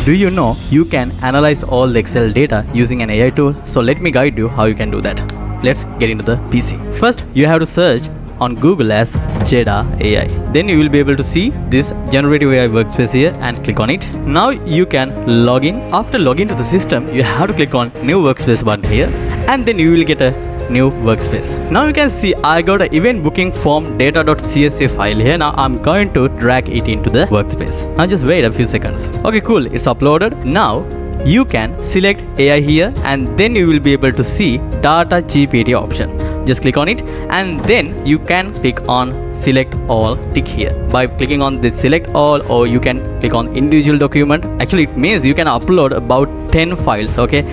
Do you know you can analyze all the Excel data using an AI tool? So let me guide you how you can do that. Let's get into the PC. First, you have to search on Google as Jeda AI. Then you will be able to see this generative AI workspace here and click on it. Now you can log in. After login to the system, you have to click on new workspace button here, and then you will get a new workspace. Now you can see I got an event booking form data.csv file here. Now I'm going to drag it into the workspace. Now just wait a few seconds. Okay, cool, it's uploaded. Now you can select AI here, and then you will be able to see data GPT option. Just click on it, and then you can click on select all tick here. By clicking on this select all, or you can click on individual document. Actually it means you can upload about 10 files. Okay,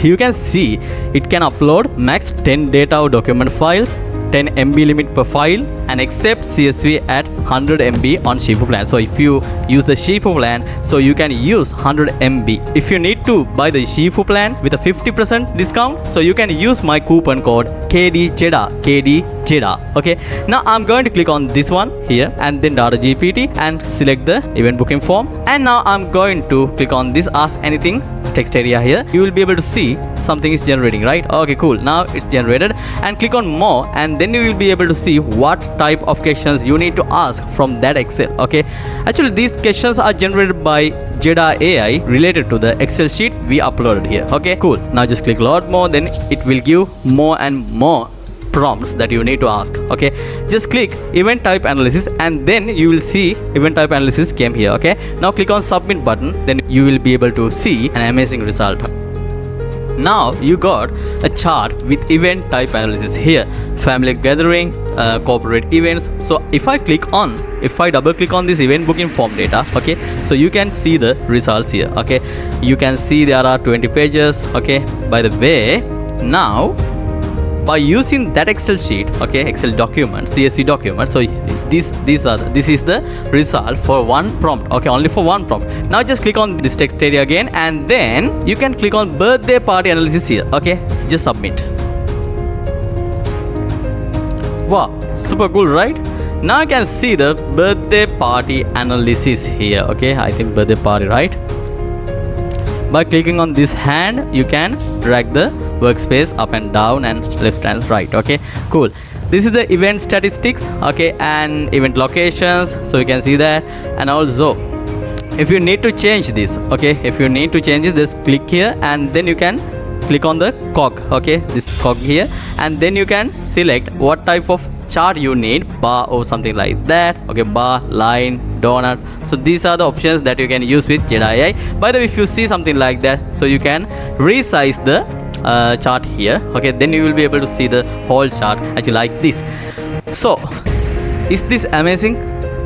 you can see it can upload max 10 data or document files, 10 MB limit per file, and accept CSV at 100 MB on Shifu plan. So if you use the Shifu plan, so you can use 100 MB. If you need to buy the Shifu plan with a 50% discount, so you can use my coupon code KDJEDA. Okay, now I'm going to click on this one here, and then data GPT, and select the event booking form. And now I'm going to click on this ask anything text area here. You will be able to see something is generating, right? Okay, cool, now it's generated, and click on more, and then you will be able to see what type of questions you need to ask from that Excel. Okay, actually these questions are generated by Jeda AI related to the Excel sheet we uploaded here. Okay, cool, now just click load more, then it will give more and more prompts that you need to ask. Okay, just click event type analysis, and then you will see event type analysis came here. Okay, now click on submit button, then you will be able to see an amazing result. Now you got a chart with event type analysis here, family gathering, corporate events. So if I double click on this event booking form data, okay, so you can see the results here. Okay, you can see there are 20 pages. Okay, by the way, now by using that Excel sheet, okay, Excel document, CSV document, so this is the result for one prompt. Okay, only for one prompt. Now just click on this text area again, and then you can click on birthday party analysis here. Okay, just submit. Wow, super cool, right? Now you can see the birthday party analysis here. Okay, I think birthday party, right? By clicking on this hand, you can drag the workspace up and down and left and right. Okay, cool. This is the event statistics, okay, and event locations, so you can see that. And also if you need to change this, okay, if you need to change this, just click here, and then you can click on the cog, okay, this cog here, and then you can select what type of chart you need, bar or something like that. Okay, bar, line, donut. So these are the options that you can use with Jeda AI. By the way, if you see something like that, so you can resize the chart here. Okay, then you will be able to see the whole chart actually like this. So is this amazing?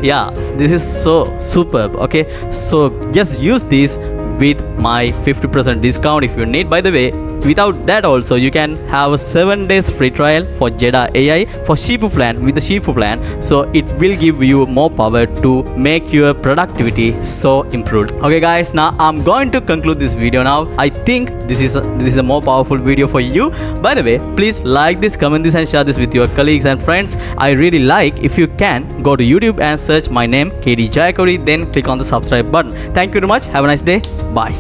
Yeah, this is so superb. Okay, so just use this with my 50% discount if you need. By the way, without that also you can have a 7 days free trial for Jeda AI for Shifu plan with the Shifu plan. So it will give you more power to make your productivity so improved. Okay guys, now I'm going to conclude this video now. I think this is a more powerful video for you. By the way, please like this, comment this, and share this with your colleagues and friends. I really like if you can go to YouTube and search my name KD Jayakuri, then click on the subscribe button. Thank you very much. Have a nice day. Bye.